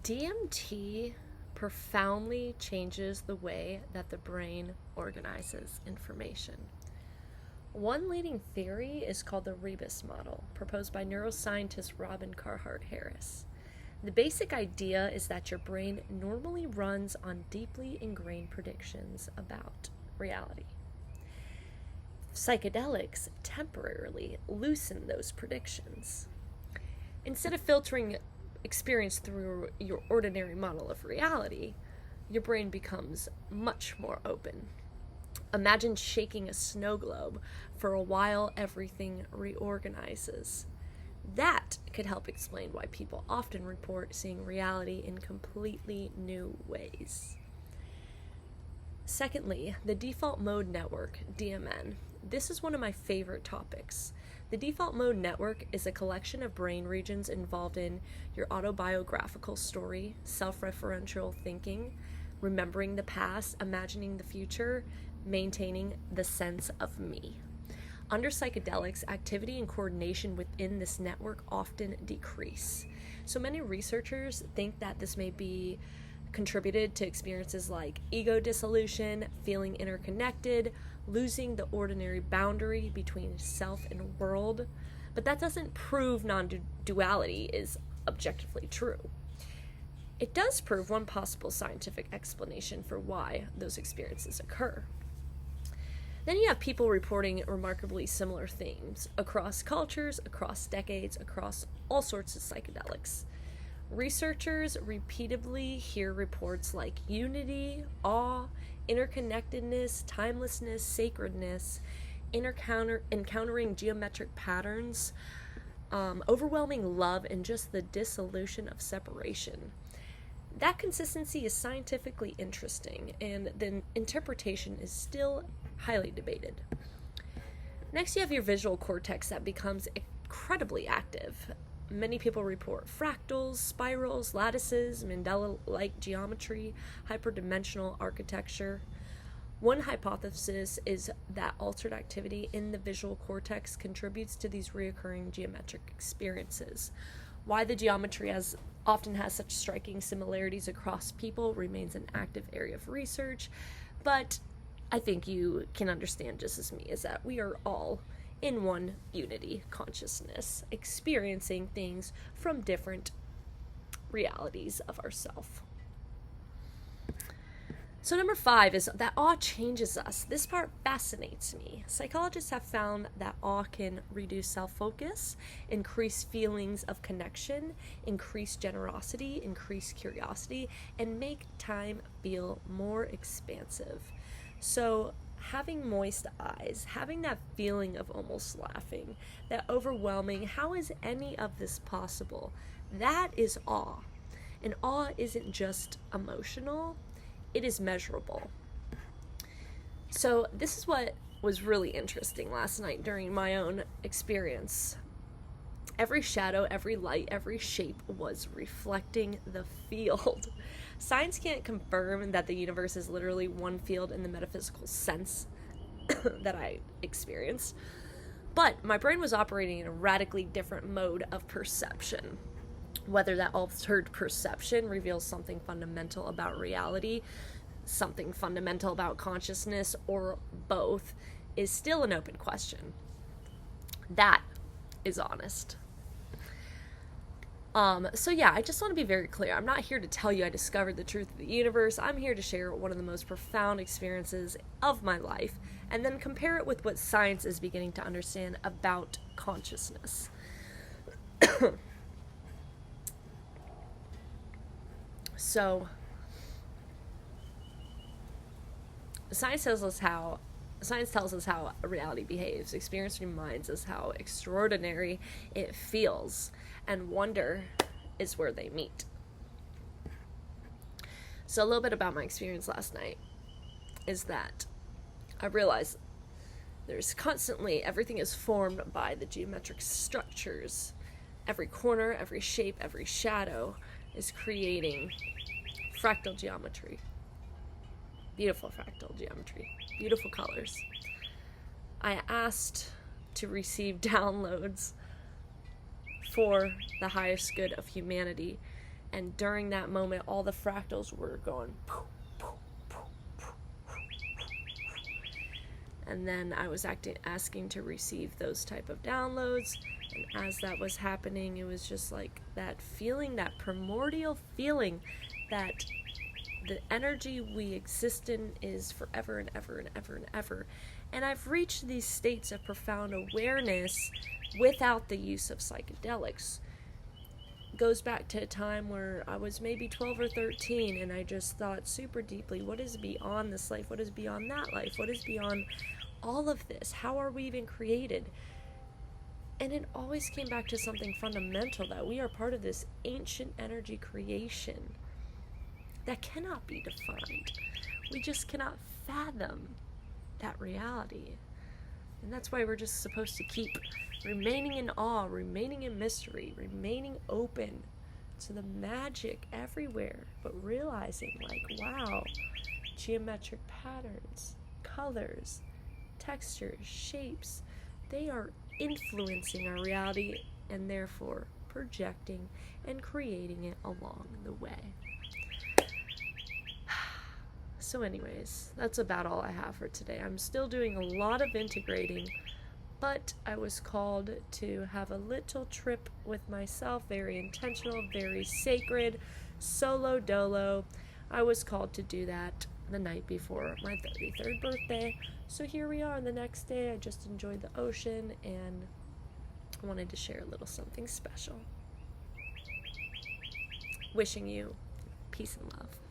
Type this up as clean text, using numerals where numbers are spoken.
DMT profoundly changes the way that the brain organizes information. One leading theory is called the rebus model, proposed by neuroscientist Robin Carhart Harris. The basic idea is that your brain normally runs on deeply ingrained predictions about reality. Psychedelics temporarily loosen those predictions. Instead of filtering experience through your ordinary model of reality, your brain becomes much more open. Imagine shaking a snow globe. For a while, everything reorganizes. That could help explain why people often report seeing reality in completely new ways. Secondly, the default mode network, DMN. This is one of my favorite topics. The default mode network is a collection of brain regions involved in your autobiographical story, self-referential thinking, remembering the past, imagining the future, maintaining the sense of me. Under psychedelics, activity and coordination within this network often decrease. So many researchers think that this may be contributed to experiences like ego dissolution, feeling interconnected, losing the ordinary boundary between self and world. But that doesn't prove non-duality is objectively true. It does prove one possible scientific explanation for why those experiences occur. Then you have people reporting remarkably similar themes across cultures, across decades, across all sorts of psychedelics. Researchers repeatedly hear reports like unity, awe, interconnectedness, timelessness, sacredness, encountering geometric patterns, overwhelming love, and just the dissolution of separation. That consistency is scientifically interesting, and the interpretation is still highly debated. Next, you have your visual cortex that becomes incredibly active. Many people report fractals, spirals, lattices, Mandela-like geometry, hyperdimensional architecture. One hypothesis is that altered activity in the visual cortex contributes to these recurring geometric experiences. Why the geometry often has such striking similarities across people remains an active area of research, but I think you can understand just as me is that we are all in one unity consciousness, experiencing things from different realities of ourself. So number 5 is that awe changes us. This part fascinates me. Psychologists have found that awe can reduce self-focus, increase feelings of connection, increase generosity, increase curiosity, and make time feel more expansive. So having moist eyes, having that feeling of almost laughing, that overwhelming, how is any of this possible? That is awe. And awe isn't just emotional, it is measurable. So this is what was really interesting last night during my own experience. Every shadow, every light, every shape was reflecting the field. Science can't confirm that the universe is literally one field in the metaphysical sense that I experienced, but my brain was operating in a radically different mode of perception. Whether that altered perception reveals something fundamental about reality, something fundamental about consciousness, or both, is still an open question. That is honest. So yeah, I just want to be very clear. I'm not here to tell you I discovered the truth of the universe. I'm here to share one of the most profound experiences of my life, and then compare it with what science is beginning to understand about consciousness. So, science tells us how reality behaves. Experience reminds us how extraordinary it feels, and wonder is where they meet. So a little bit about my experience last night is that I realized there's constantly, everything is formed by the geometric structures. Every corner, every shape, every shadow is creating fractal geometry. Beautiful fractal geometry. Beautiful colors. I asked to receive downloads for the highest good of humanity, And during that moment, all the fractals were going. And then I was asking to receive those type of downloads. And as that was happening, it was just like that feeling, that primordial feeling that the energy we exist in is forever and ever and ever and ever. And I've reached these states of profound awareness without the use of psychedelics. It goes back to a time where I was maybe 12 or 13, and I just thought super deeply, what is beyond this life? What is beyond that life? What is beyond all of this? How are we even created? And it always came back to something fundamental, that we are part of this ancient energy creation that cannot be defined. We just cannot fathom that reality. And that's why we're just supposed to keep remaining in awe, remaining in mystery, remaining open to the magic everywhere, but realizing, like, wow, geometric patterns, colors, textures, shapes, they are influencing our reality and therefore projecting and creating it along the way. So anyways, that's about all I have for today. I'm still doing a lot of integrating, but I was called to have a little trip with myself, very intentional, very sacred, solo dolo. I was called to do that the night before my 33rd birthday. So here we are the next day. I just enjoyed the ocean and I wanted to share a little something special. Wishing you peace and love.